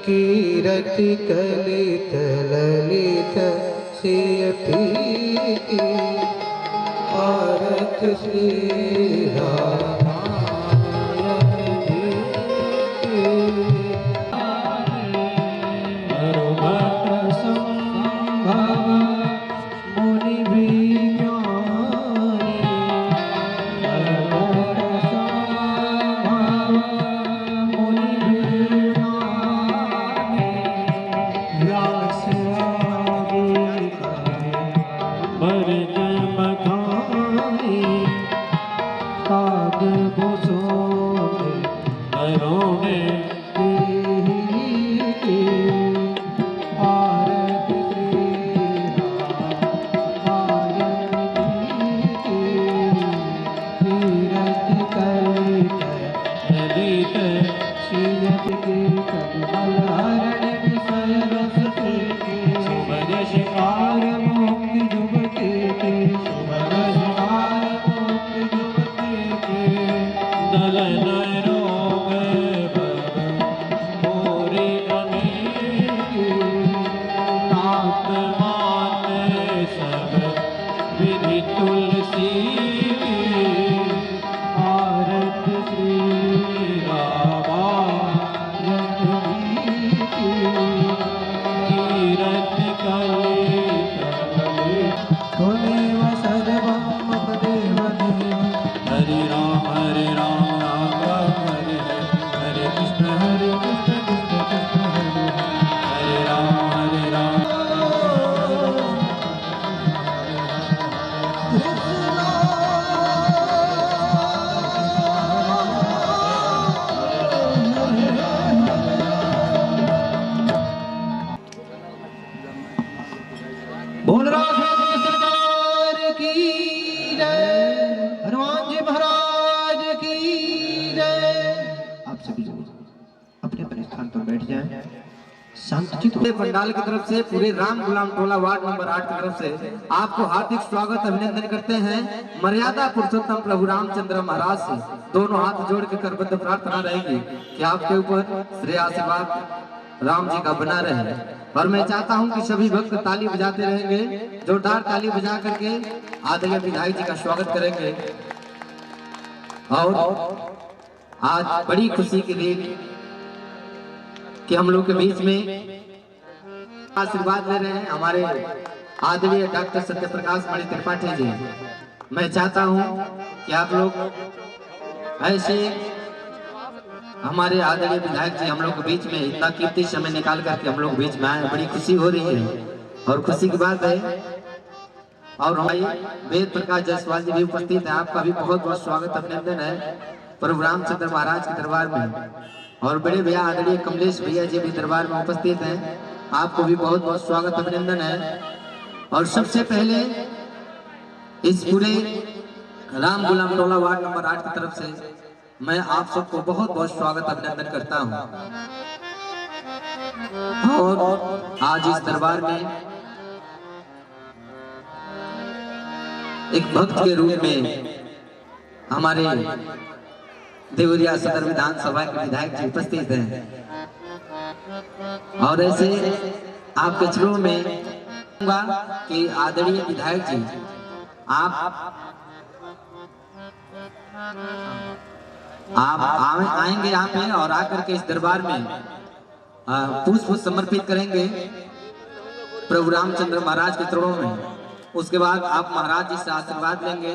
कीरति कलित ललित सियपी आरत श्री रामायण जी की। हनुमत संभव मुनि भी ज्ञानी, हनुमत संभव मुनि भी ज्ञानी, व्यास आदि कहे भरत बखानी, काग भूषों नरों ने की आरत श्री रामायण जी की। कीरति कलित ललित सियपी कलहरण विषय रस की, सुभग शिकार मुक्ति जुगति की, सुभग शिकार मुक्ति जुगति की। दलन रोग भग भोरे अनेकी, तात मात सब विधि तुलसी की। आरत श्री रामायण जी की। कीरति कलित त्वमेव सर्वं मम देव देव। हरे राम राम राम हरे हरे, हरे कृष्ण कृष्ण कृष्ण हरे हरे, हरे राम बोल राधे सरकार की जय, हनुमान जी महाराज की जय। आप सभी अपने अपने स्थान पर बैठ जाएं, शांतचित्त हो। पंडाल की तरफ से पूरे राम गुलाम टोला वार्ड नंबर 8 की तरफ से आपको हार्दिक स्वागत अभिनंदन करते हैं। मर्यादा पुरुषोत्तम प्रभु रामचंद्र महाराज से दोनों हाथ जोड़ के करबद्ध प्रार्थना रहेगी कि आपके ऊपर श्रेय आशीर्वाद राम जी का बना रहे। और मैं चाहता हूं कि सभी भक्त ताली बजाते रहेंगे, जोरदार ताली बजा करके आदरणीय विधायक जी का स्वागत करेंगे। और आज बड़ी खुशी के दिन कि हम लोग के बीच में आशीर्वाद ले रहे हैं हमारे आदरणीय डॉक्टर सत्यप्रकाश मणि त्रिपाठी जी। मैं चाहता हूं कि आप लोग ऐसे हमारे आदरणीय विधायक जी हम लोग के बीच में इतना कीमती समय निकाल करके हम लोग बीच में आए, बड़ी खुशी हो रही है और खुशी की बात है। और हमारे वेद प्रकाश जायसवाल जी भी उपस्थित है, आपका भी बहुत बहुत स्वागत अभिनंदन है प्रभु रामचंद्र महाराज के दरबार में। और बड़े भैया आदरणीय कमलेश भैया जी भी दरबार में उपस्थित हैं, आपको भी बहुत बहुत स्वागत अभिनंदन है। और सबसे पहले इस पूरे राम गुलाम टोला वार्ड नंबर 8 की तरफ से मैं आप सबको बहुत बहुत स्वागत अभिनंदन करता हूं। और आज इस दरबार में एक भक्त के रूप में हमारे देवरिया सदर विधानसभा के विधायक जी उपस्थित हैं। और ऐसे आपके चरणों में कि आदरणीय विधायक जी आप आएंगे यहाँ पे और आकर के इस दरबार में पुष्प समर्पित करेंगे प्रभु रामचंद्र महाराज के चरणों में। उसके बाद आप महाराज जी से आशीर्वाद लेंगे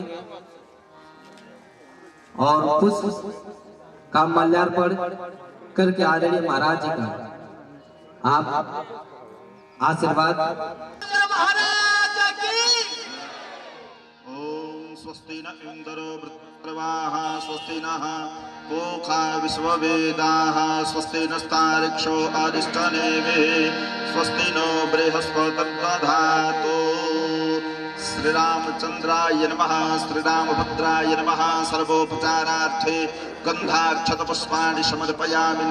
और पुष्प का माल्यार्पण करके आदरणीय महाराज जी का आप आशीर्वाद। ओम स्वस्ति न इंद्रो वृत्रवाः स्वस्ति नः पूषा विश्ववेदाः स्वस्ति नस्तार्क्ष्यो अरिष्टनेमिः स्वस्ति नो बृहस्पतिर्दधातु। श्रीरामचंद्राय नमः, श्रीरामभद्राय नमः। सर्वोपचारार्थे गंधाक्षतपुष्पाणि समर्पयामि।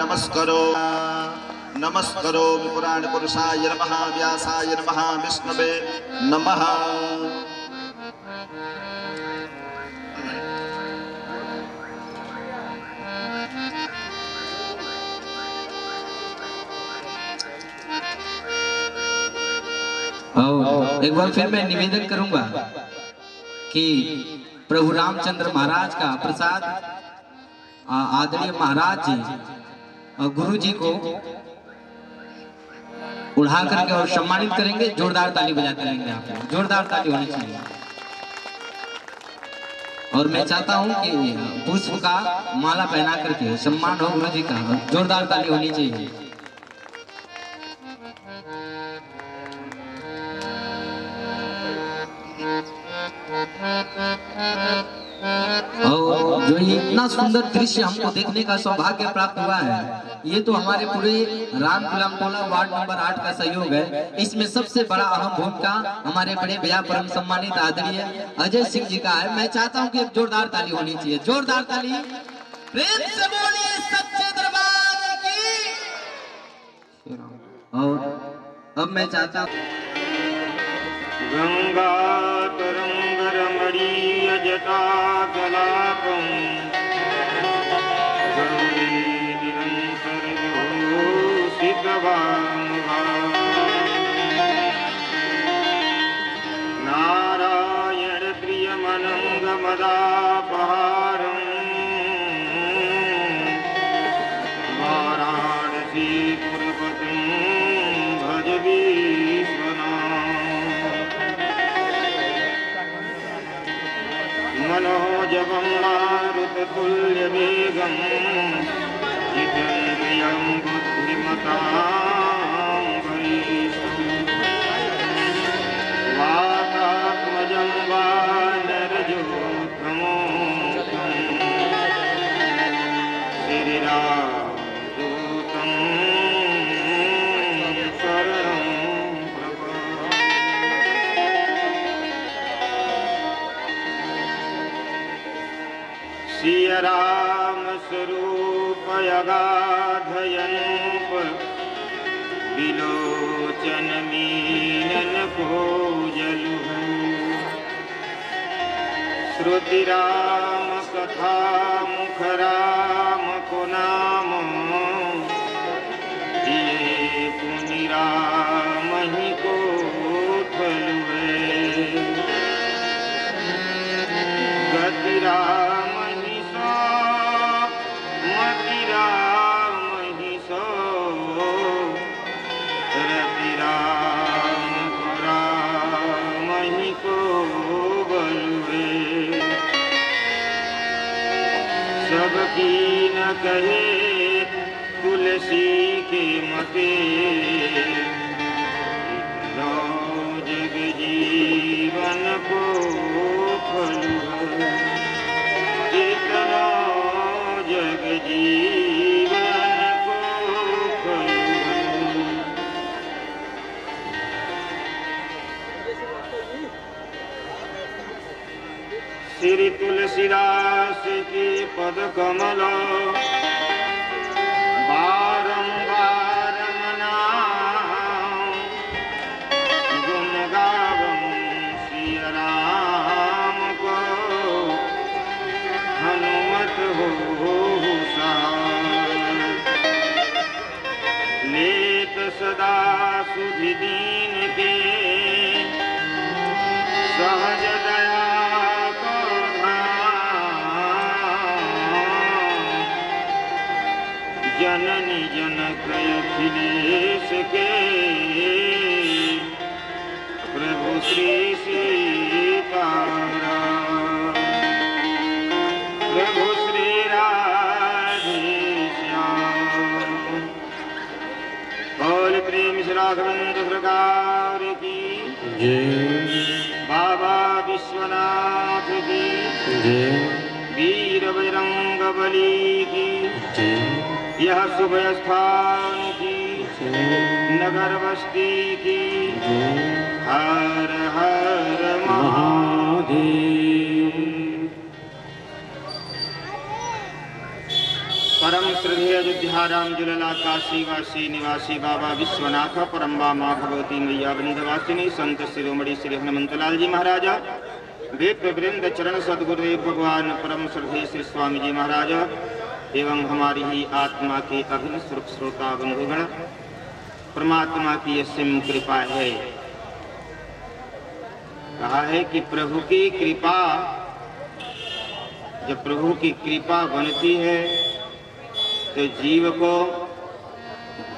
नमस्करोमि पुराण पुरुषाय नमः, व्यासाय नमः, विष्णवे नमः। और एक बार फिर मैं निवेदन करूंगा कि प्रभु रामचंद्र महाराज का प्रसाद आदरणीय महाराज जी और गुरु जी को उड़ा करके और सम्मानित करेंगे। जोरदार ताली बजाते रहेंगे आप लोग, जोरदार ताली होनी चाहिए। और मैं चाहता हूं कि पुष्प का माला पहना करके सम्मान हो गुरु जी का, जोरदार ताली होनी चाहिए। और जो ये इतना सुंदर दृश्य हमको देखने का सौभाग्य प्राप्त हुआ है, ये तो हमारे पूरे रामकुलम टोला वार्ड नंबर 8 का सहयोग है। इसमें सबसे बड़ा अहम भूमिका हमारे बड़े भैया परम सम्मानित आदरणीय अजय सिंह जी का है। मैं चाहता हूं कि एक जोरदार ताली होनी चाहिए, जोरदार ताली, प्रेम से बोलिए सच्चे दरबार की। और अब मैं चाहता हूं गंगा तरंग रमणीय जटा कलापम गौरी निरंतर विभूषित वामभा नारायण प्रियमनंग मदापहारं वाराणसी पुरपतिं भज मनोजवं मारुततुल्यवेगं जितेन्द्रियं बुद्धिमतां वरिष्ठं वातात्मजं वानरजोत्तमोऽहं श्रीरामदूतं शरणं सिया राम स्वरूप अगाधयनुप विलोचन मीनन भोजलु श्रुति राम कथा मुख राम को नाम ये पुनि राम ही को थलुए गति राम सबकी न कहे तुलसी के मते जग जीवन को फलु इतना जग जीवन को फलु श्री तुलसीदास की पद कमल बारंबार मनाऊं गुण गावं सिया राम को हनुमत हो सहाय लेत सदा सुधि दीन के सहज दया जननी जनक अखिलेश के प्रभु श्री सीताराम प्रभु श्री राधेश्याम बोल प्रेम से राघवेंद्र सरकार की जय बाबा विश्वनाथ की जय वीर बजरंग बली की जय यह शुभ स्थान की नगर बस्ती की हर हर महादेव। परम श्रद्धेय अयोध्या राम झूलेलाल काशी वासी निवासी बाबा विश्वनाथ परम्बा माँ भगवती मैया वृंदवासिनी संत शिरोमणि श्री हनुमंतलाल जी महाराजा वेद वृंद चरण सदगुरुदेव भगवान परम श्रद्धेय श्री स्वामी जी महाराज एवं हमारी ही आत्मा के अभिन्न श्रोता बंधुगण, परमात्मा की असीम कृपा है कहा है कि प्रभु की कृपा, जब प्रभु की कृपा बनती है तो जीव को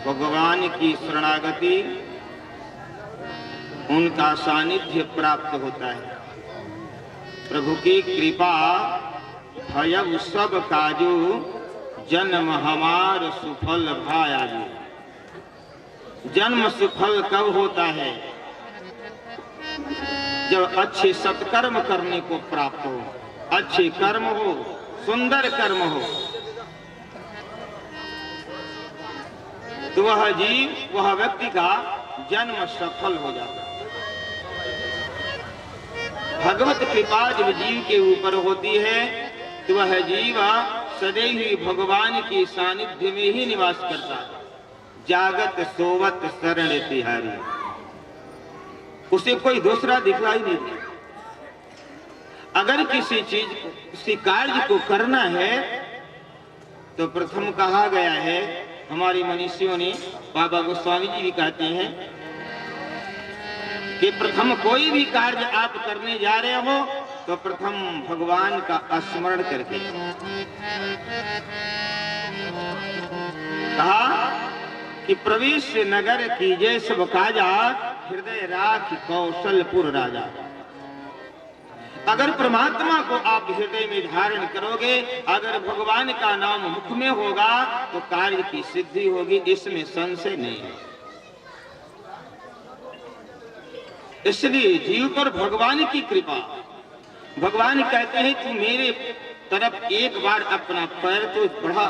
भगवान की शरणागति, उनका सानिध्य प्राप्त होता है। प्रभु की कृपा भयउ सब काजू, जन्म हमार सुफल भायाजू। जन्म सुफल कब होता है? जब अच्छे सत्कर्म करने को प्राप्त हो, अच्छे कर्म हो, सुंदर कर्म हो, तो वह जीव, वह व्यक्ति का जन्म सफल हो जाता है। भगवत कृपा जब जीव के ऊपर होती है तो वह जीव सदैव ही भगवान के सानिध्य में ही निवास करता है। जागत सोवत शरण तिहारी, उसे कोई दूसरा दिखलाई नहीं देता। अगर किसी चीज को, किसी कार्य को करना है तो प्रथम कहा गया है, हमारे मनीषियों ने, बाबा गोस्वामी जी भी कहते हैं कि प्रथम कोई भी कार्य आप करने जा रहे हो तो प्रथम भगवान का स्मरण करके। कहा कि प्रवेश नगर कीजे सब काजा, हृदय राख कौशलपुर राजा। अगर परमात्मा को आप हृदय में धारण करोगे, अगर भगवान का नाम मुख में होगा तो कार्य की सिद्धि होगी, इसमें संशय नहीं है। इसलिए जीव पर भगवान की कृपा, भगवान कहते हैं तू मेरे तरफ एक बार अपना पैर तो बढ़ा,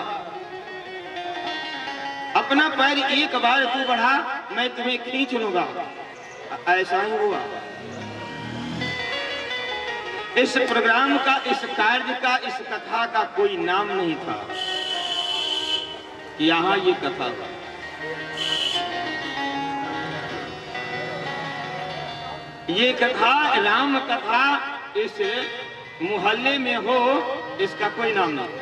अपना पैर एक बार तू बढ़ा, मैं तुम्हें खींच लूंगा। ऐसा ही हुआ। इस प्रोग्राम का, इस कार्य का, इस कथा का कोई नाम नहीं था, यहाँ ये कथा था। ये कथा, राम कथा इस मोहल्ले में हो, इसका कोई नाम नहीं।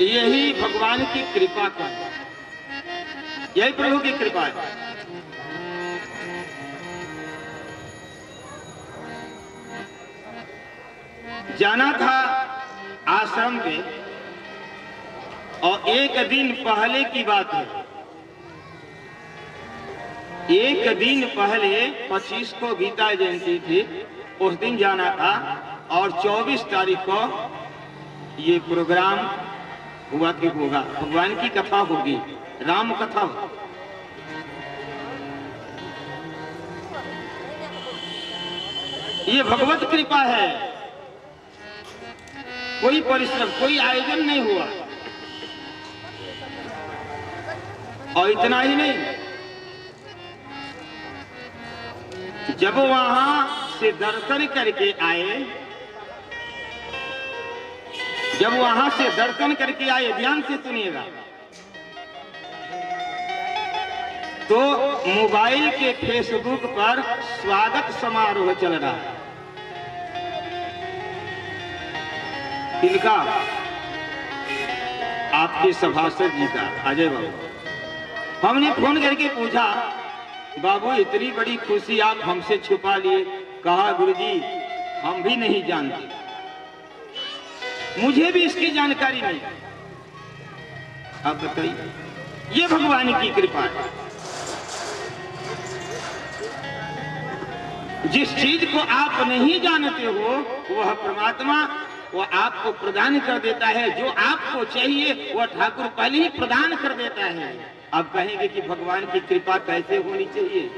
यही भगवान की कृपा का, यही प्रभु की कृपा है। जाना था आश्रम पे, और एक दिन पहले की बात है, एक दिन पहले 25 को गीता जयंती थी, उस दिन जाना था, और 24 तारीख को ये प्रोग्राम हुआ कि होगा, भगवान की कथा होगी, राम कथा हो। ये भगवत कृपा है, कोई परिश्रम, कोई आयोजन नहीं हुआ। और इतना ही नहीं, जब वहां से दर्शन करके आए, जब वहां से दर्शन करके आए, ध्यान से सुनिएगा, तो मोबाइल के फेसबुक पर स्वागत समारोह चल रहा है। किनका? आपके सभासद जी का, अजय बाबू। हमने फोन करके पूछा, बाबू इतनी बड़ी खुशी आप हमसे छुपा लिए। कहा गुरुजी हम भी नहीं जानते, मुझे भी इसकी जानकारी नहीं। आप बताइए, ये भगवान की कृपा है। जिस चीज को आप नहीं जानते हो वह परमात्मा वो आपको प्रदान कर देता है। जो आपको चाहिए वह ठाकुर पहले ही प्रदान कर देता है। आप कहेंगे कि भगवान की कृपा कैसे होनी चाहिए,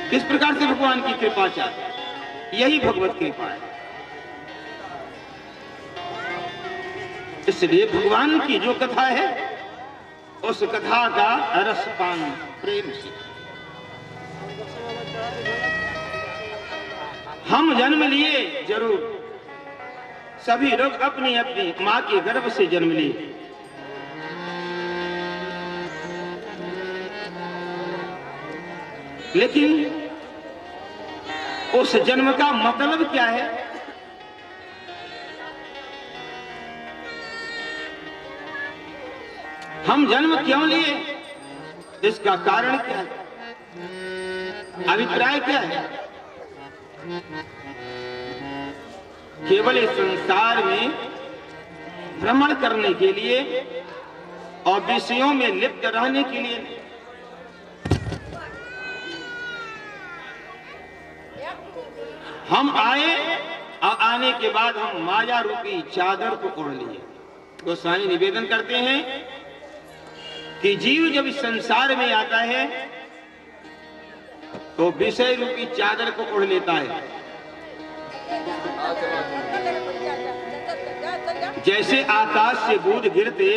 किस प्रकार से भगवान की कृपा चाहते? यही भगवत कृपा है। इसलिए भगवान की जो कथा है उस कथा का रसपान प्रेम से। हम जन्म लिए जरूर, सभी लोग अपनी अपनी मां के गर्भ से जन्म लिए, लेकिन उस जन्म का मतलब क्या है? हम जन्म क्यों लिए, इसका कारण क्या है? अभिप्राय क्या है? केवल इस संसार में भ्रमण करने के लिए और विषयों में लिप्त रहने के लिए नहीं। हम आए और आने के बाद हम माया रूपी चादर को ओढ़ लिए। गोस्वामी निवेदन करते हैं कि जीव जब इस संसार में आता है तो विषय रूपी चादर को ओढ़ लेता है। जैसे आकाश से बूंद गिरते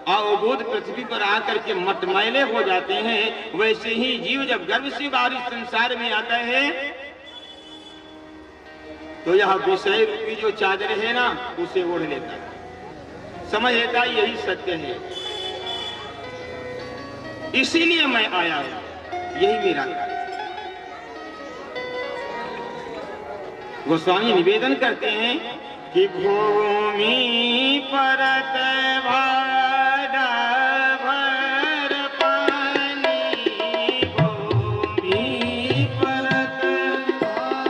और वो बूंद पृथ्वी पर आकर के मटमैले हो जाते हैं, वैसे ही जीव जब गर्भ से बाहर इस संसार में आता है तो यह विषय रूपी जो चादर है ना, उसे ओढ़ लेता है, समझ लेता है यही सत्य है, इसीलिए मैं आया हूं, यही मेरा कार्य। गोस्वामी निवेदन करते हैं कि भूमि परत भार भर पानी, भूमि परत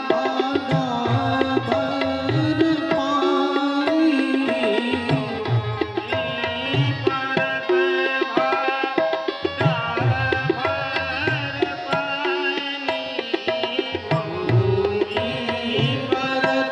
भार भर पानी, भूमि परत भार भर पानी, भूमि परत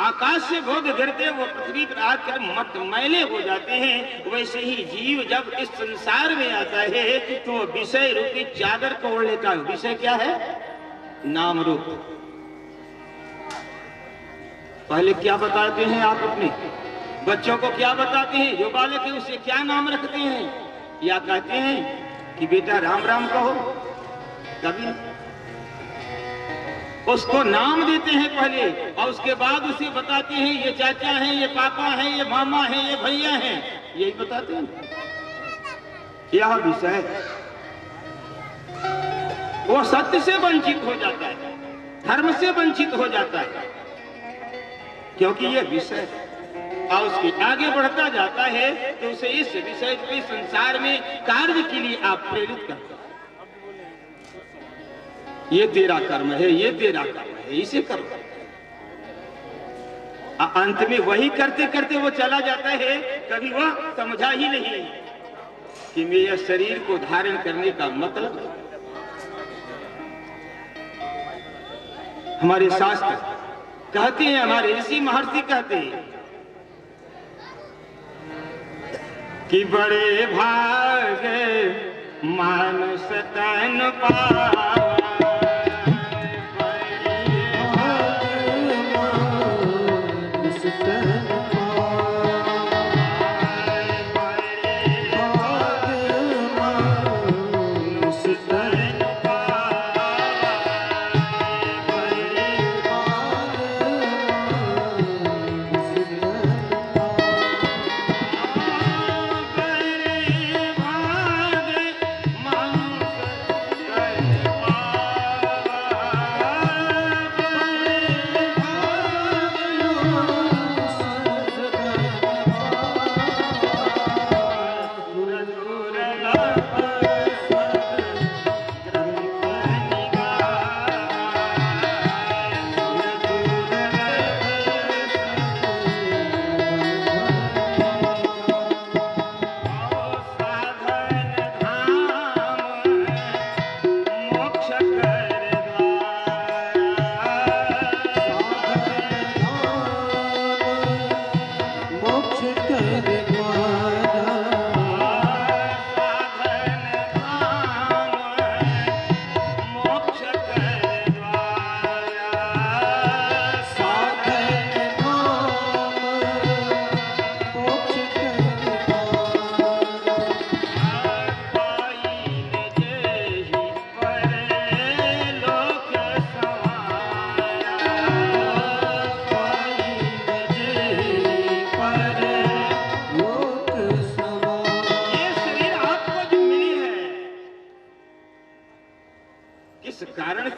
आकाश से बूंद गिरते वो पृथ्वी पर आकर मटमैले हो जाते हैं, वैसे ही जीव जब इस संसार में आता है तो विषय रूपी चादर को ओढ़ लेता है। विषय क्या है? नाम रूप। पहले क्या बताते हैं आप अपने बच्चों को? क्या बताते हैं? जो बालक है उसे क्या नाम रखते हैं? या कहते हैं कि बेटा राम राम कहो? कभी उसको नाम देते हैं पहले और उसके बाद उसे बताते हैं ये चाचा है, ये पापा है, ये मामा है, ये भैया है, यही बताते हैं। यह विषय वो सत्य से वंचित हो जाता है, धर्म से वंचित हो जाता है, क्योंकि ये विषय और उसके आगे बढ़ता जाता है तो उसे इस विषय के संसार में कार्य के लिए आप प्रेरित करते हैं। ये तेरा कर्म है, ये तेरा कर्म है, इसे करो। अंत में वही करते करते वो चला जाता है, कभी वह समझा ही नहीं कि मेरे शरीर को धारण करने का मतलब। हमारे शास्त्र कहते हैं, हमारे ऋषि महर्षि कहते हैं कि बड़े भाग मानुष तन पावा,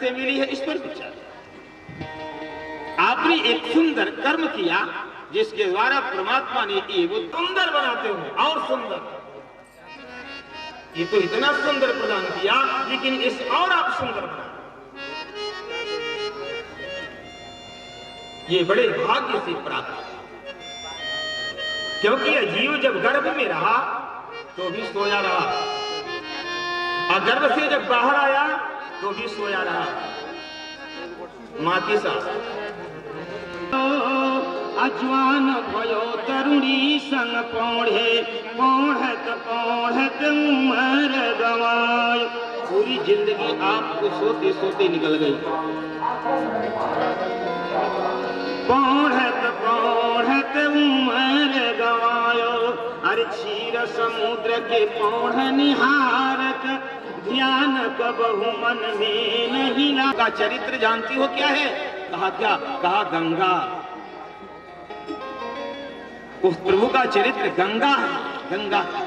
से मिली है, इस पर विचार। आपने एक सुंदर कर्म किया जिसके द्वारा परमात्मा ने ये वो सुंदर बनाते हुए और सुंदर, ये तो इतना सुंदर प्रदान किया, लेकिन इस और आप सुंदर बना, ये बड़े भाग्य से प्राप्त। क्योंकि यह जीव जब गर्भ में रहा तो भी सोया रहा, और गर्भ से जब बाहर आया तो भी सोया रहा मां के साथ। अजवान भयो तरुणी संग पौढ़े, पौढ़त पौढ़त उमर गवायो। पूरी जिंदगी आपको सोते सोते निकल गई। पौढ़त पौढ़त उमर गवायो, अरे क्षीर समुद्र के पौढ़ निहारत, ध्यान कबहु मन में नहीं ला। का चरित्र जानती हो क्या है? कहा क्या? कहा गंगा। उस प्रभु का चरित्र गंगा है, गंगा का।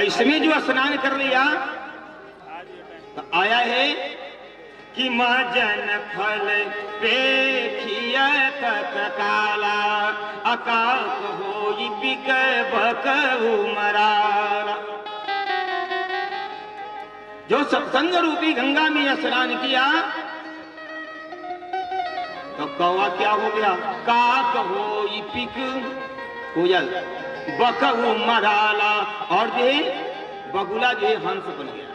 इसमें जो स्नान कर लिया तो आया है कि महाजन फल पेखिया तत्काला, अकाक होई बिक बकहु मराला। जो सत्संग रूपी गंगा में स्नान किया तो कौवा क्या हो गया? काक होई पिक कोयल, बकहु मराला, और जो बगुला जो हंस बन गया।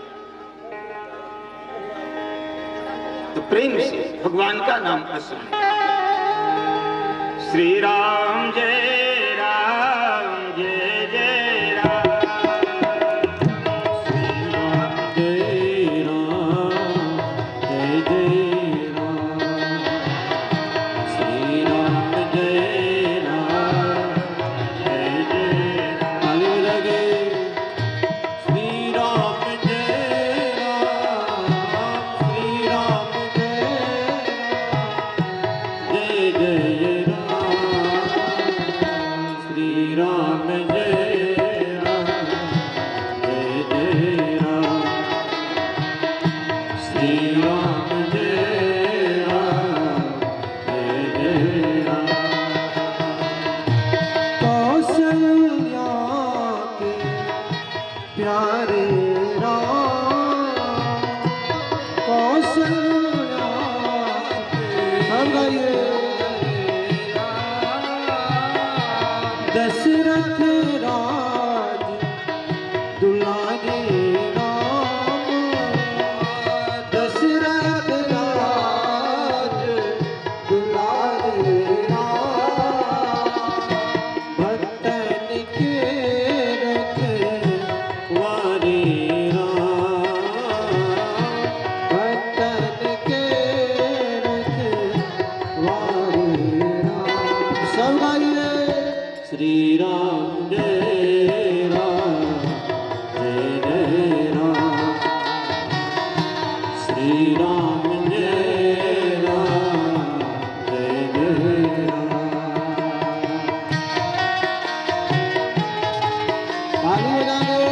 तो प्रेम से भगवान का नाम स्मरण। श्री राम जय राम, जय जय राम। श्री राम जय राम, जय जय राम। श्री राम जय राम, जय जय राम। लगे श्री राम जय राम, श्री राम जय जय राम, श्री राम जय राम, जय जय राम, श्री राम जय राम, जय जय राम। कौशल्या के प्यारे राम, कौशल्या सब गाइए। दशरथ राज दुलारे राम, दशरथ राज दुलारे राम, भक्तन के रखवारे राम, भक्तन के रखवारे राम। सब गाइए। श्री राम जय राम, जय जय राम। श्री राम जय राम, जय जय राम। ताली बजाएं।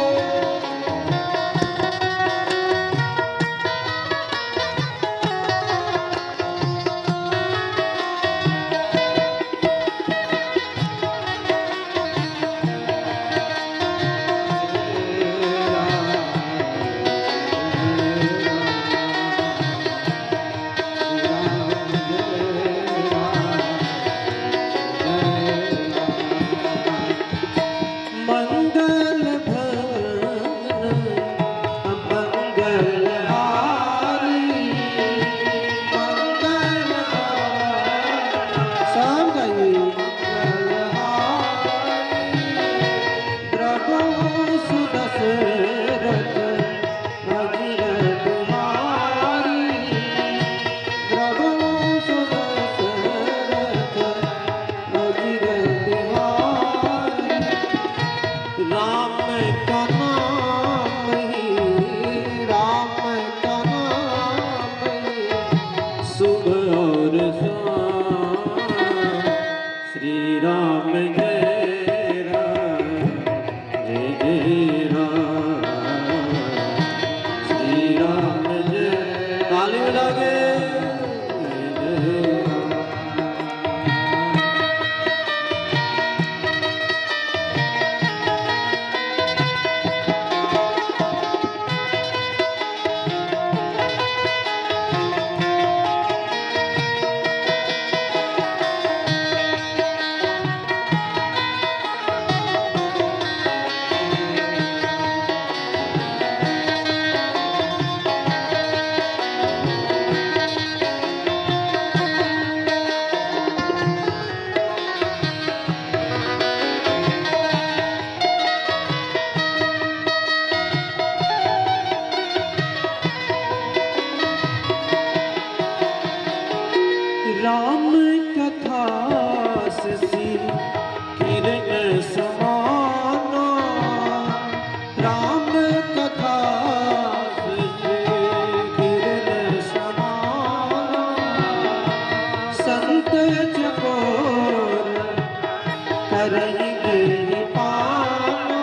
जय पाना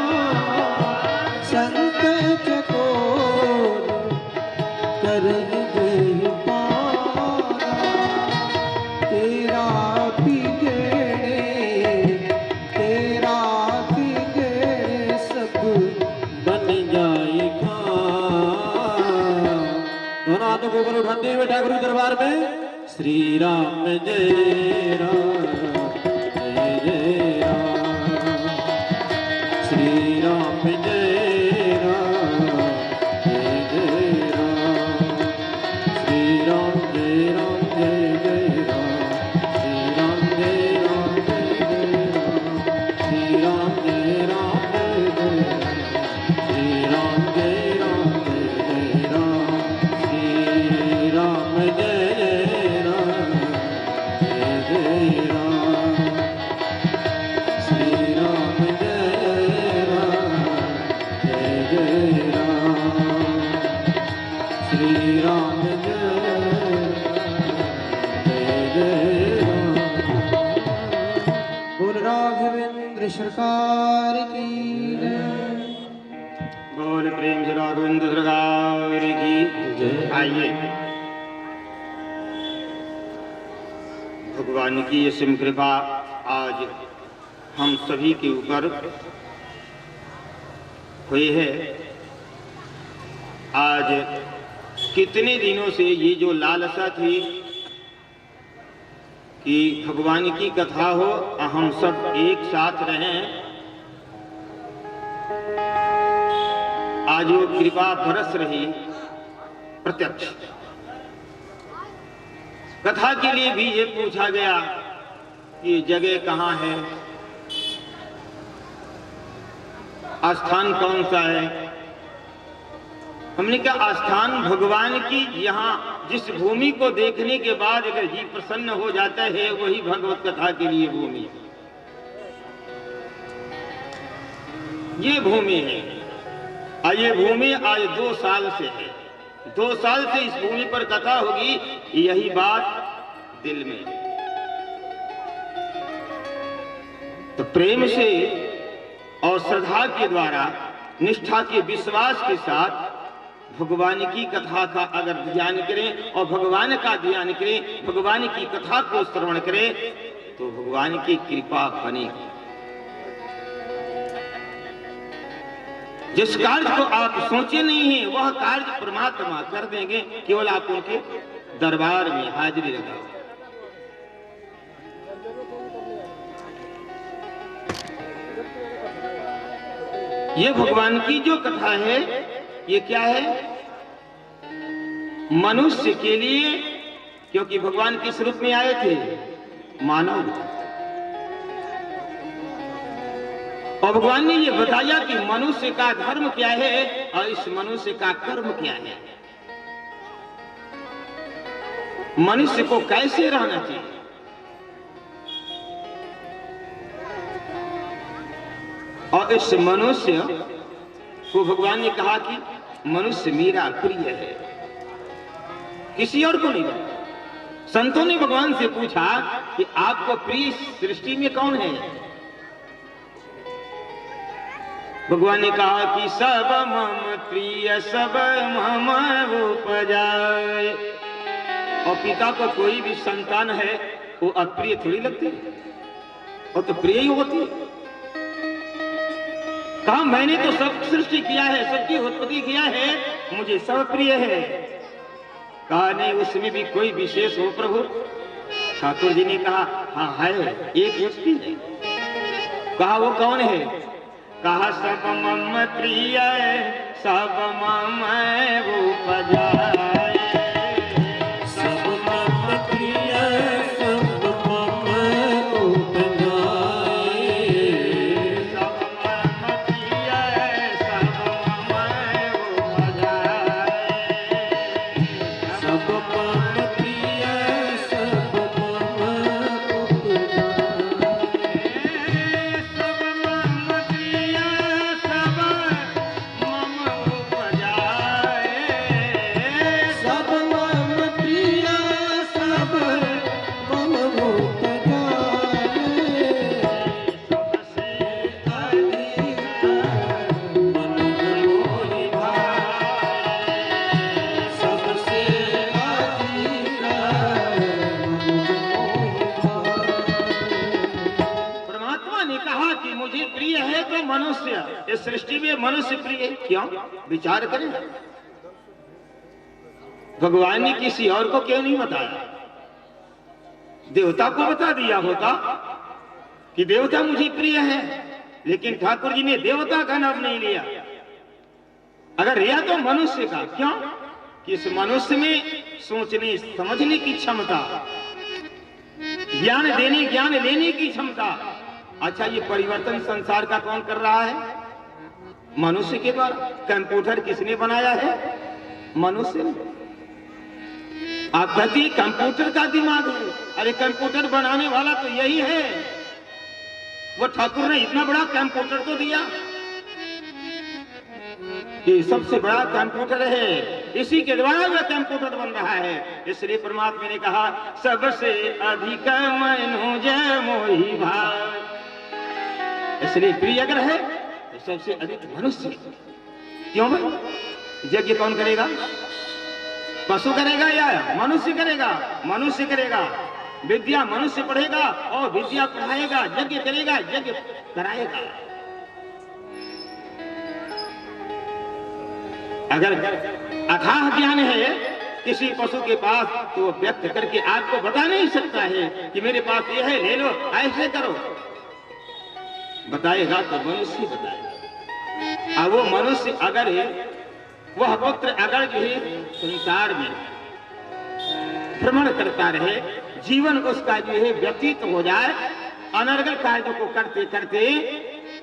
संत चकोर कर जय पाना तेरा बिगड़े सब बन जाए दोनों हाथों को ऊपर उठाते हुए ठाकुर दरबार में श्री राम जय राम जय जय राम श्री राम जय राम जय जय राम श्री राम जय राम जय जय राम श्री राम जय राम जय जय राम श्री राम जय राम जय जय राम श्री राम जय राम जय जय राम श्री राम जय राम जय जय राम श्री राम जय राम जय जय राम श्री राम जय जय राम बोल राघवेंद्र सरकार की जय बोल प्रेम से राघवेंद्र सरकार की जय। आइए भगवान की असीम कृपा आज हम सभी के ऊपर हुई है। आज कितने दिनों से ये जो लालसा थी कि भगवान की कथा हो, हम सब एक साथ रहें, आज वो कृपा बरस रही प्रत्यक्ष। कथा के लिए भी ये पूछा गया कि जगह कहाँ है, आस्थान कौन सा है। हमने कहा आस्थान भगवान की, यहाँ जिस भूमि को देखने के बाद अगर जी प्रसन्न हो जाता है वही भगवत कथा के लिए भूमि है। ये भूमि है और ये भूमि आज 2 साल से है। 2 साल से इस भूमि पर कथा होगी, यही बात दिल में। तो प्रेम से और श्रद्धा के द्वारा, निष्ठा के विश्वास के साथ भगवान की कथा का अगर ध्यान करें और भगवान का ध्यान करें, भगवान की कथा को श्रवण करें, तो भगवान की कृपा बनेगी। जिस कार्य को आप सोचे नहीं है वह कार्य परमात्मा कर देंगे, केवल आप उनके दरबार में हाजिरी लगाओ। ये भगवान की जो कथा है ये क्या है? मनुष्य के लिए, क्योंकि भगवान किस रूप में आए थे? मानव। और भगवान ने ये बताया कि मनुष्य का धर्म क्या है और इस मनुष्य का कर्म क्या है, मनुष्य को कैसे रहना चाहिए। और इस मनुष्य को भगवान ने कहा कि मनुष्य मेरा प्रिय है, किसी और को नहीं। संतों ने भगवान से पूछा कि आपको प्रिय सृष्टि में कौन है? भगवान ने कहा कि सब मम प्रिय सब मम उपजाए। और पिता को कोई भी संतान है वो अप्रिय थोड़ी लगती है, वो तो प्रिय ही होती है। कहा मैंने तो सब सृष्टि किया है, सबकी उत्पत्ति किया है, मुझे सब प्रिय है। कहा नहीं, उसमें भी कोई विशेष हो प्रभु। ठाकुर जी ने कहा हाँ है, एक व्यक्ति है। कहा वो कौन है? कहा सब मम प्रिय सब मम उपजाए। सब मम प्रिय सब मम उपजाए। सब मम प्रिय सब मम उपजाए। सब मम प्रिय सब मम उपजाए। सब मम प्रिय सब मम उपजाए। प्रिय है तो मनुष्य, इस सृष्टि में मनुष्य प्रिय है। क्यों? विचार करें, भगवान ने किसी और को क्यों नहीं बताया? देवता को बता दिया होता कि देवता मुझे प्रिय है, लेकिन ठाकुर जी ने देवता का नाम नहीं लिया। अगर लिया तो मनुष्य का। क्यों? कि इस मनुष्य में सोचने समझने की क्षमता, ज्ञान देने ज्ञान लेने की क्षमता। अच्छा, ये परिवर्तन संसार का कौन कर रहा है? मनुष्य के द्वारा। कंप्यूटर किसने बनाया है? मनुष्य ने। आप कहते हैं कंप्यूटर का दिमाग है। अरे कंप्यूटर बनाने वाला तो यही है। वो ठाकुर ने इतना बड़ा कंप्यूटर तो दिया, ये सबसे बड़ा कंप्यूटर है, इसी के द्वारा वह कंप्यूटर बन रहा है। इसलिए परमात्मा ने कहा सबसे अधिक मनो जय मोहि भाई। इसलिए प्रिय अगर है तो सबसे अधिक मनुष्य। क्यों भाई? यज्ञ कौन करेगा? पशु करेगा या मनुष्य करेगा? मनुष्य करेगा। विद्या मनुष्य पढ़ेगा और विद्या पढ़ाएगा, यज्ञ करेगा, यज्ञ कराएगा। अगर अथाह ज्ञान है किसी पशु के पास तो वो व्यक्त करके आपको बता नहीं सकता है कि मेरे पास ये है, ले लो, ऐसे करो। बताएगा तो मनुष्य बताएगा। अब वो मनुष्य अगर है, वह पुत्र अगर जो है संसार में भ्रमण करता रहे, जीवन उसका जो है व्यतीत हो जाए अनर्गल कार्यों को करते करते,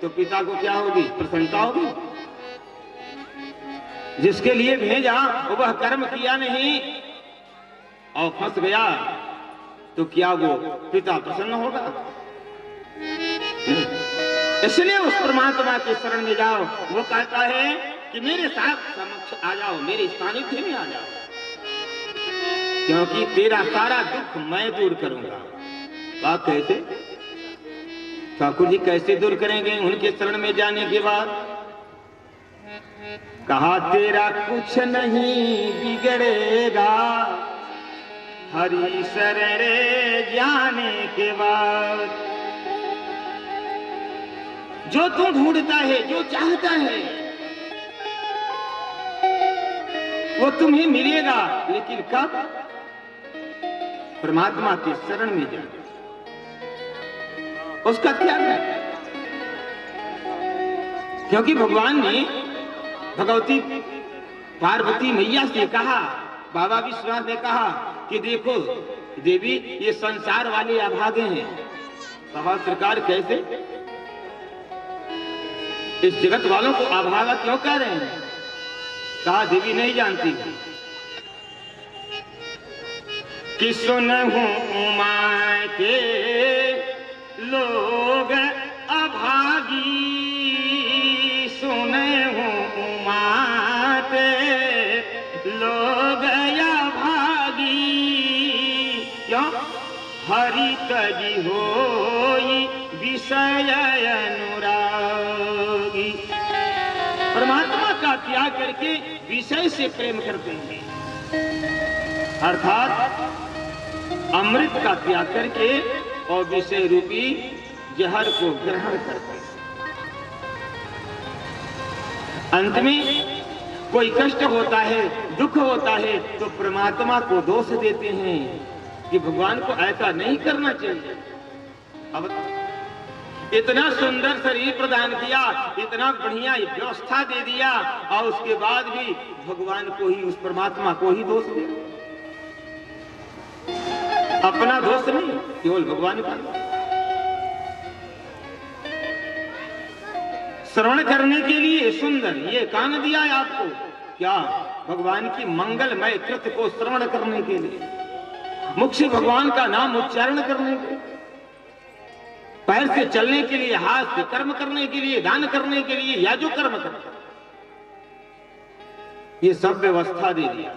तो पिता को क्या होगी? प्रसन्नता होगी। जिसके लिए भेजा वह कर्म किया नहीं और फंस गया, तो क्या वो पिता प्रसन्न होगा? इसलिए उस परमात्मा के शरण में जाओ। वो कहता है कि मेरे साथ समक्ष आ जाओ, मेरे सानिध्य में आ जाओ, क्योंकि तेरा सारा दुख मैं दूर करूंगा। क्या? कैसे? ठाकुर जी कैसे दूर करेंगे उनके शरण में जाने के बाद? कहा तेरा कुछ नहीं बिगड़ेगा हरि शरण जाने के बाद। जो तू ढूंढता है, जो चाहता है, वो तुम्हें मिलेगा, लेकिन कब? परमात्मा के शरण में जाना, उसका त्याग है। क्योंकि भगवान ने भगवती पार्वती मैया से कहा, बाबा विश्वनाथ ने कहा कि देखो देवी, ये संसार वाले अभागे हैं। कहा सरकार कैसे? इस जगत वालों को अभागा क्यों कह रहे हैं? कहा देवी नहीं जानती कि सुनहूं उमा के लोग अभागी, सुनहूं उमा के लोग अभागी। क्यों? हरि तजी होई विषय अनुरागी। परमात्मा का त्याग करके विषय से प्रेम करते हैं, अर्थात अमृत का त्याग करके और विषय रूपी जहर को ग्रहण करते हैं। अंत में कोई कष्ट होता है, दुख होता है, तो परमात्मा को दोष देते हैं कि भगवान को ऐसा नहीं करना चाहिए। अब इतना सुंदर शरीर प्रदान किया, इतना बढ़िया व्यवस्था दे दिया, और उसके बाद भी भगवान को ही, उस परमात्मा को ही दोष दिया। अपना दोष नहीं, केवल भगवान का। श्रवण करने के लिए सुंदर ये कान दिया है आपको, क्या? भगवान की मंगलमय कृत्य को श्रवण करने के लिए, मुख से भगवान का नाम उच्चारण करने के लिए, पैर से चलने के लिए, हाथ से कर्म करने के लिए, दान करने के लिए, या जो कर्म करते, ये सब व्यवस्था दे दिया।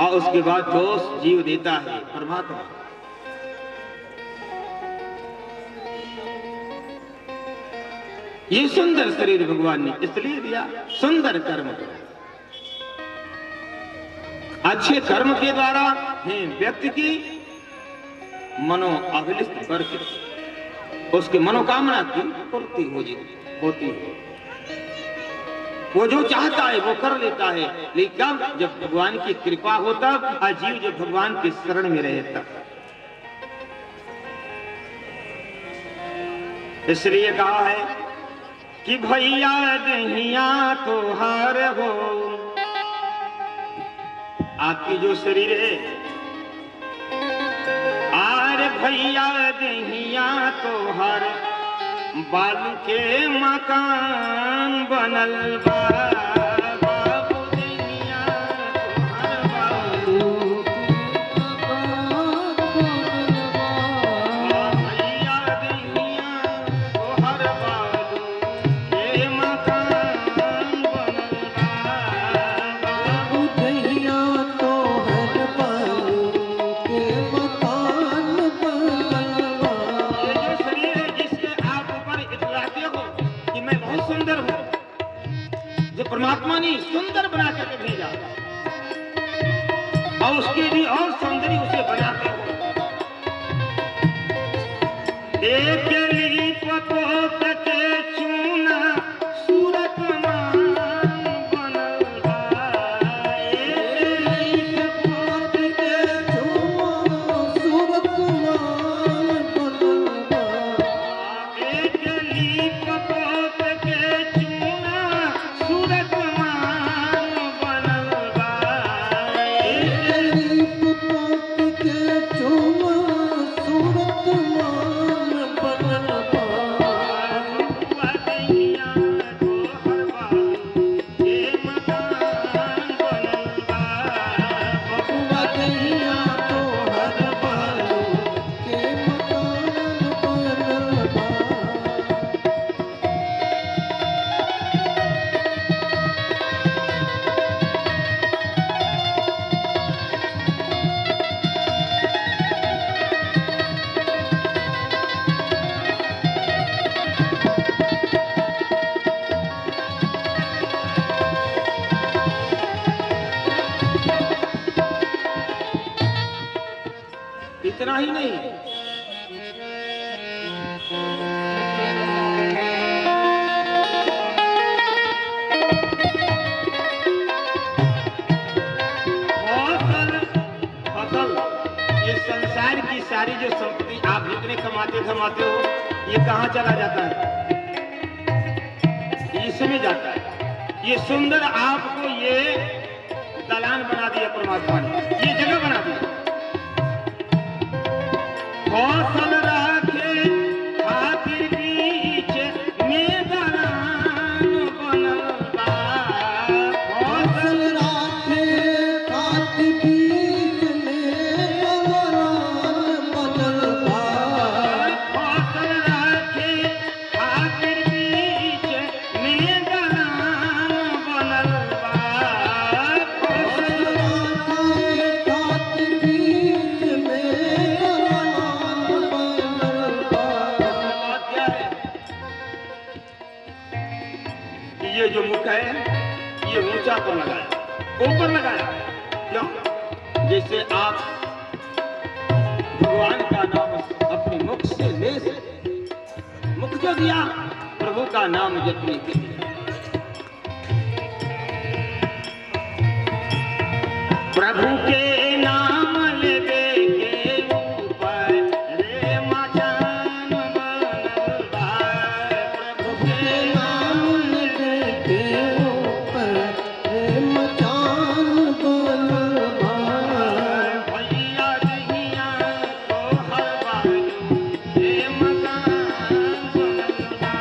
और उसके बाद दोष जीव देता है परमात्मा। ये सुंदर शरीर भगवान ने इसलिए दिया, सुंदर कर्म करो। अच्छे कर्म के द्वारा व्यक्ति की मनो अभिलिप्त वर्षित उसके मनोकामना की पूर्ति होती है। वो जो चाहता है वो कर लेता है, लेकिन कब? जब भगवान की कृपा हो तब, और जीव जब भगवान के शरण में रहे तब। इसलिए कहा है कि भैया दहिया तो हार हो, आपकी जो शरीर है, आर भैया दहिया तो हर बालू के मकान बनल बा, बाबू दहिया तो हर बालू भैया दहिया तो हर बालू के मकान बनल बा, बाबू दहिया तो हर बालू के मकान बनवा। ये जो शरीर है जिसके आप ऊपर इतलाते हो कि मैं बहुत सुंदर हूँ, जो परमात्मा ने सुंदर बना करके भेजा, और उसके लिए और सौंदर्य उसे बनाते हो। एक लीप पोत के चूना सूरत मान बनल बा, एक लीप पोत के सूरत मान बनवा। एक लीप पोत के चूना सूरत मान बनल बा, एक लीप पोत के चूमा सूरत मान बनवा। बबुआ दहिया तो हर बालू के मकान बनल बा, बबुआ दहिया तो हर बालू के मकान बनवा। इतना ही नहीं, फसल ये संसार की सारी जो संपत्ति आप जितने कमाते धमाते हो, ये कहाँ चला जाता है? इसमें जाता है। ये सुंदर आपको ये दलान बना दिया परमात्मा ने, ये जगह बना दी। कौशल राखे खातिर बीच में दलान बनल बा, कौशल राखे खातिर बीच में दलान बनवा। कौशल राखे खातिर बीच में दलान बनल बा, कौशल राखे खातिर बीच में दलान बनवा। बात क्या है कि ये जो मुख है ये ऊंचा तो लगाया, ऊपर लगाया। क्यों? जैसे आप भगवान का नाम अपने मुख से ले सकते, मुख जो दिया प्रभु का नाम जपने के लिए। प्रभु के नाम लेवे के ऊपर रे मचान बनल बा, प्रभु के नाम लेवे के ऊपर मचान बनवा। भैया दहिया तो हर बालू के मकान बनल बा,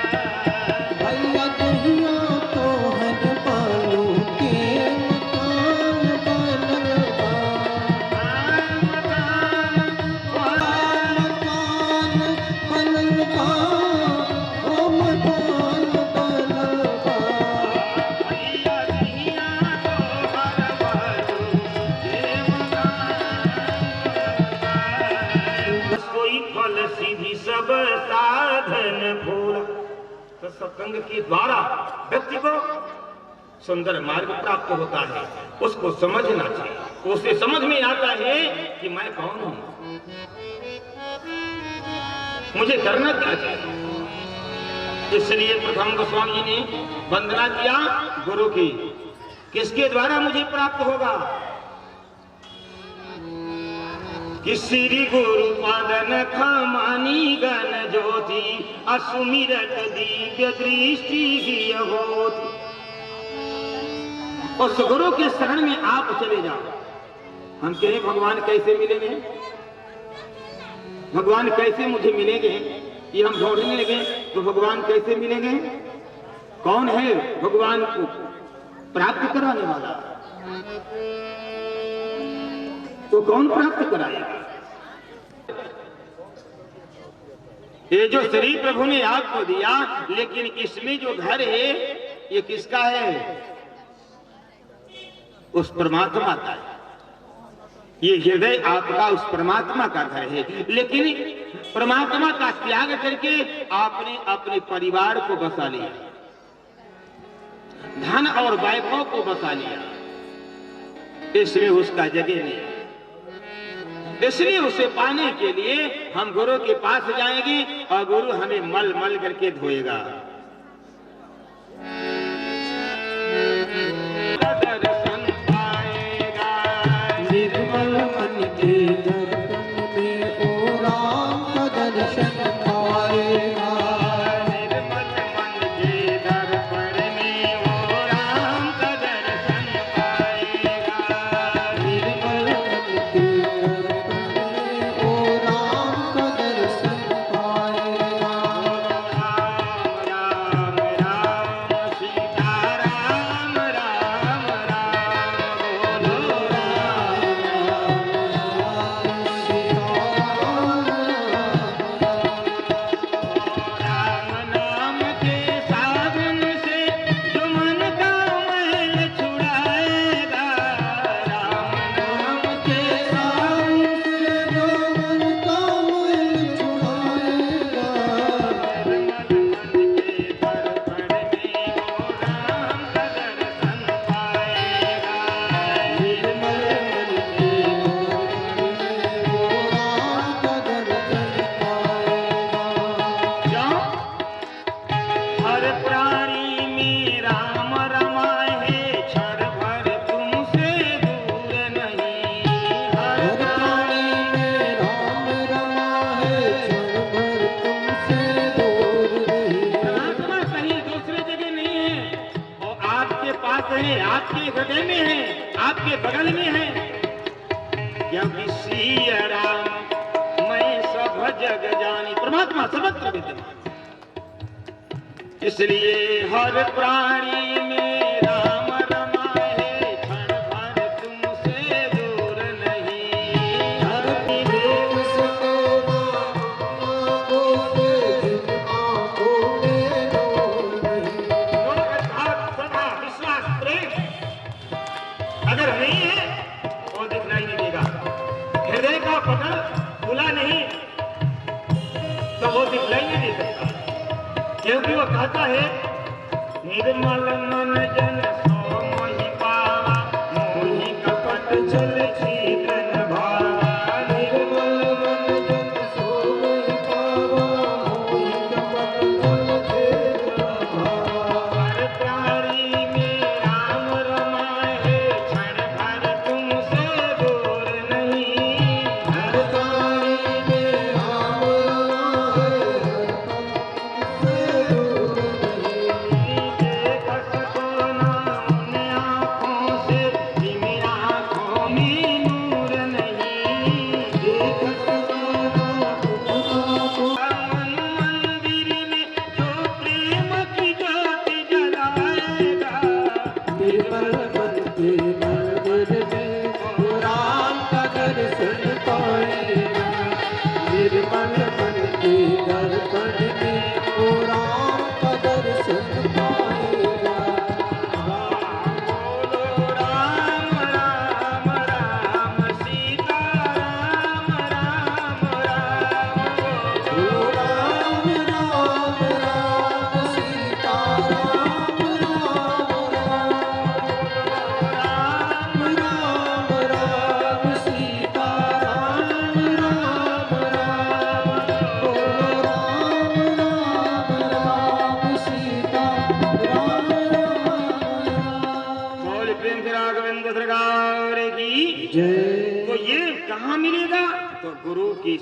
भैया दहिया तो हर बालू के मकान बनवा। मकान मकान बनवा, ओ मकान बनवा। भैया दहिया तो हर बालू के मकान बनल बा। कोई फल सीधी सब साधन भोला, तो सत्संग के द्वारा व्यक्ति को सुंदर मार्ग प्राप्त होता है। उसको समझना चाहिए, उसे समझ में आता है कि मैं कौन हूं। मुझे करना क्या चाहिए। इसलिए प्रथम गोस्वामी जी ने वंदना किया गुरु की, किसके द्वारा मुझे प्राप्त होगा कि श्री गुरु पादन खामानी गण ज्योति असुमिरत दिव्य दृष्टि ही होती। उस गुरु के शरण में आप चले जाओ। हम कहें भगवान कैसे मिलेंगे, भगवान कैसे मुझे मिलेंगे, ये हम ढूंढने लगे तो भगवान कैसे मिलेंगे। कौन है भगवान को प्राप्त कराने वाला, तो कौन प्राप्त कराएगा। ये जो शरीर प्रभु ने आपको दिया, लेकिन इसमें जो घर है ये किसका है, उस परमात्मा का है। ये हृदय आपका उस परमात्मा का घर है, लेकिन परमात्मा का त्याग करके आपने अपने परिवार को बसा लिया, धन और वैभव को बसा लिया, इसलिए उसका जगह नहीं है। इसलिए उसे पाने के लिए हम गुरु के पास जाएंगे और गुरु हमें मल मल करके धोएगा। दर्शन पाएगा निर्मल मन के दर्पण में ओ राम का दर्शन पाएगा। निर्मल मन के दर्पण में ओ राम का दर्शन पाएगा। निर्मल मन के आपके हृदय में है, आपके बगल में है। क्योंकि सिया राम मैं सब जग जानी, परमात्मा सर्वत्र विद्यमान, इसलिए हर प्राणी में राम रमाए, क्षण भर तुमसे दूर नहीं। हर देव सको अगर नहीं है वो दिखलाई नहीं देगा। हृदय का पटल खुला नहीं तो वो दिखलाई नहीं दे सकता, क्योंकि वो कहता है निर्मल मन जन सो मोहि पावा, मोहि कपट छल छीद्रन भावा। निर्मल मन जन सो मोहि पावा, मोहि कपट छल छीद्रन भावा। हर प्राणी में राम रमाए, क्षण भर तुमसे दूर नहीं। हर प्राणी में राम रमाए, देख सको ना कहाँ मिलेगा? तो गुरु की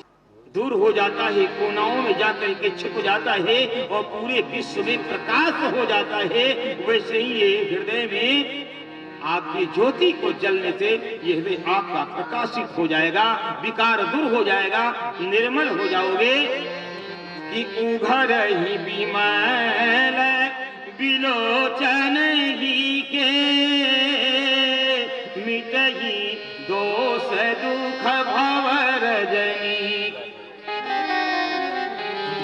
दूर हो जाता है, कोनाओं में जाकर के छिप जाता है और पूरे विश्व में प्रकाश हो जाता है। वैसे ही ये हृदय में आपकी ज्योति को जलने से ये हृदय आपका प्रकाशित हो जाएगा, विकार दूर हो जाएगा, निर्मल हो जाओगे कि उघर ही बिमल बिलोचन ही के मिटही दोष दुख भव रजनी।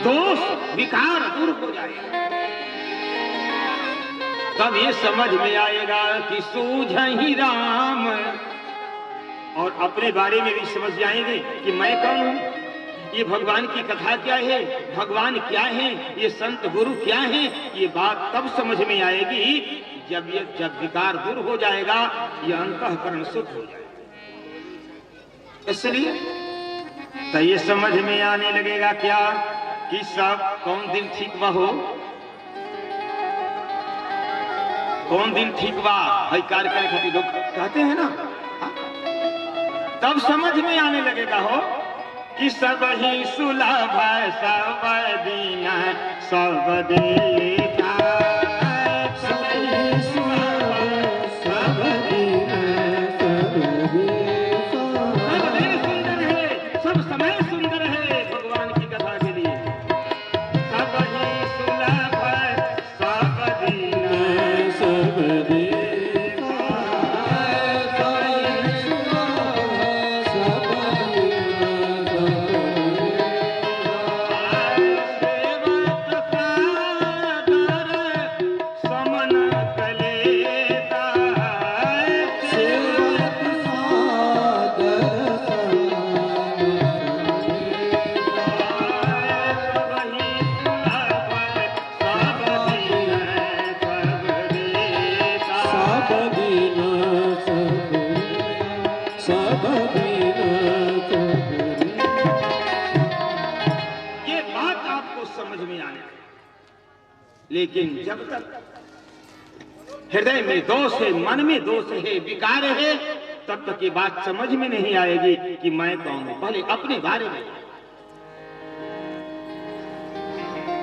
दोष विकार दूर हो जाएगा, तब ये समझ में आएगा कि सूझहि राम। और अपने बारे में भी समझ जाएंगे कि मैं कौन हूं, ये भगवान की कथा क्या है, भगवान क्या है, ये संत गुरु क्या है। ये बात तब समझ में आएगी जब विकार दूर हो जाएगा, ये अंतःकरण शुद्ध हो जाएगा। इसलिए तो ये समझ में आने लगेगा क्या कि सब कौन दिन ठीक बा हो, कौन दिन ठीक बा भाई कार्य करने खातिर लोग कहते हैं ना। तब समझ में आने लगेगा हो कि सब ही सुलभ सब दिन सब देता, सब ही सुलभ सब दिन सब सुंदर है, सब समय सुंदर है भगवान की कथा के लिए। सब ही सुलभ सब दिन सब देता, लेकिन जब तक हृदय में दोष है, मन में दोष है, विकार है, तब तक ये बात समझ में नहीं आएगी कि मैं कौन हूं। पहले अपने बारे में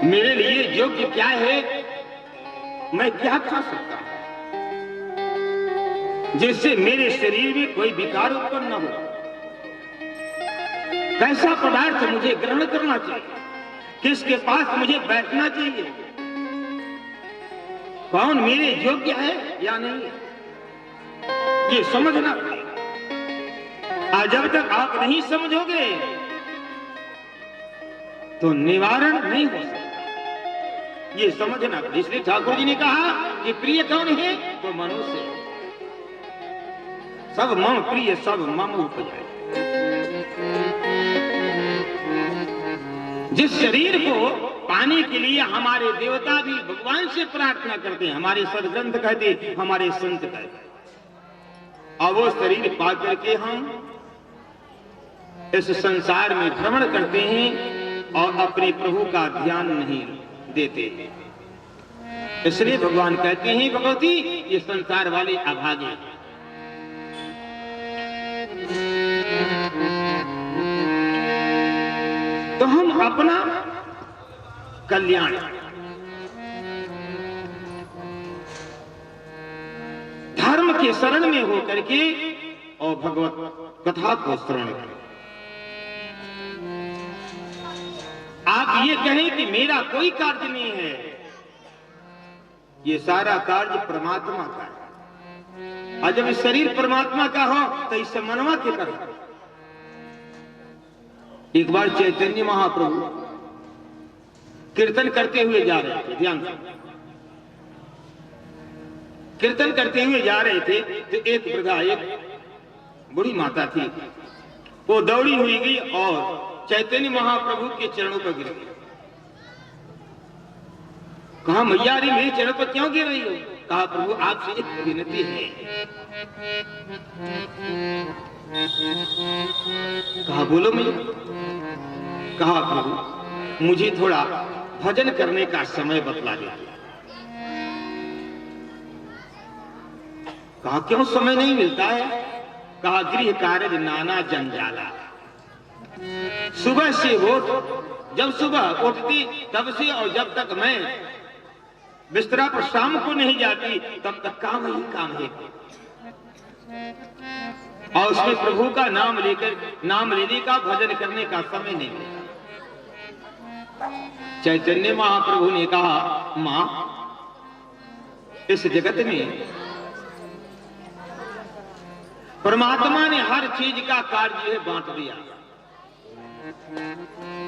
मेरे लिए योग्य क्या है, मैं क्या खा सकता हूं जिससे मेरे शरीर में कोई विकार उत्पन्न न हो, कैसा पदार्थ मुझे ग्रहण करना चाहिए, किसके पास मुझे बैठना चाहिए, कौन मेरे योग्य है या नहीं, ये समझना पड़ेगा। जब तक आप नहीं समझोगे तो निवारण नहीं हो सकता, ये समझना पड़ेगा। इसलिए ठाकुर जी ने कहा कि प्रिय कौन है, तो मनुष्य। सब मम प्रिय सब मम उपजाए। जिस शरीर को पाने के लिए हमारे देवता भी भगवान से प्रार्थना करते हैं, हमारे सदग्रंथ कहते, हमारे संत कहते, और वो शरीर पा करके हम इस संसार में भ्रमण करते हैं और अपने प्रभु का ध्यान नहीं देते। इसलिए भगवान कहते हैं भगवती ये संसार वाले अभागे। तो हम अपना कल्याण धर्म के शरण में होकर के और भगवत कथा को श्रवण करें। आप ये कहें कि मेरा कोई कार्य नहीं है, ये सारा कार्य परमात्मा का है। और जब शरीर परमात्मा का हो तो इससे मनवा के कर। एक बार चैतन्य महाप्रभु कीर्तन करते हुए जा रहे थे, ध्यान से कीर्तन करते हुए जा रहे थे, तो एक वृद्धा, एक बुढ़ी माता थी, वो दौड़ी हुई गई और चैतन्य महाप्रभु के चरणों पर गिर गई। कहा मैया रे मेरे चरणों पर क्यों गिर रही हो? कहा प्रभु आपसे एक विनती है। कहा बोलो मैया। कहा प्रभु मुझे थोड़ा भजन करने का समय बतला दे। कहा क्यों समय नहीं मिलता है? कहा गृह कार्य नाना जंजाला। सुबह से वो जब सुबह उठती तब से और जब तक मैं बिस्तरा पर शाम को नहीं जाती तब तक काम ही काम है। और उसमें प्रभु का नाम लेने का भजन करने का समय नहीं है। चैतन्य महाप्रभु ने कहा मां, इस जगत में परमात्मा ने हर चीज का कार्य बांट दिया।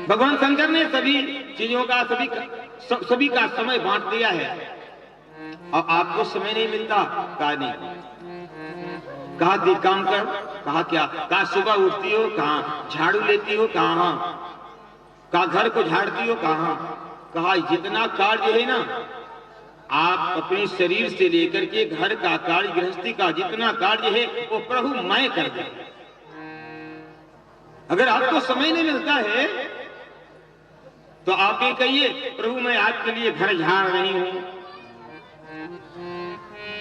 भगवान शंकर ने सभी चीजों का सभी का समय बांट दिया है और आपको समय नहीं मिलता। कहा नहीं। कहा दी काम कर। कहा क्या? कहा सुबह उठती हो, कहा झाड़ू लेती हो, कहा कहा घर को झाड़ती हो, कहा कहा जितना कार्य है ना आप अपने शरीर से लेकर के घर का कार्य गृहस्थी का जितना कार्य है वो प्रभु मैं कर दे। अगर आपको समय नहीं मिलता है तो आप ये कहिए प्रभु मैं आपके लिए घर झाड़ रही हूं,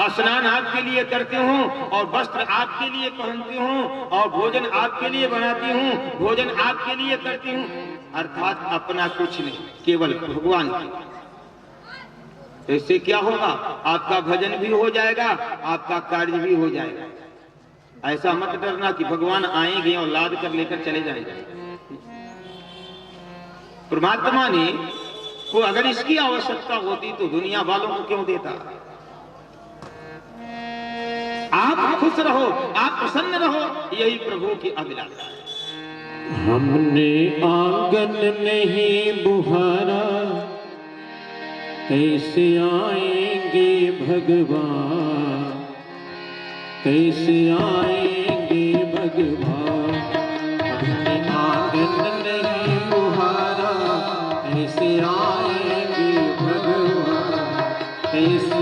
स्नान आपके लिए करती हूं और वस्त्र आपके लिए पहनती हूं और भोजन आपके लिए बनाती हूं, भोजन आपके लिए करती हूं। अर्थात अपना कुछ नहीं, केवल भगवान की। इससे क्या होगा? आपका भजन भी हो जाएगा, आपका कार्य भी हो जाएगा। ऐसा मत डरना कि भगवान आएंगे और लाद कर लेकर चले जाएंगे। परमात्मा ने को अगर इसकी आवश्यकता होती तो दुनिया वालों को क्यों देता? आप खुश रहो, आप प्रसन्न रहो, यही प्रभु की अभिलाषा है। हमने आंगन नहीं बुहारा, कैसे आएंगे भगवान, कैसे आएंगे भगवान। हमने आंगन नहीं बुहारा, कैसे आएंगे भगवान, कैसे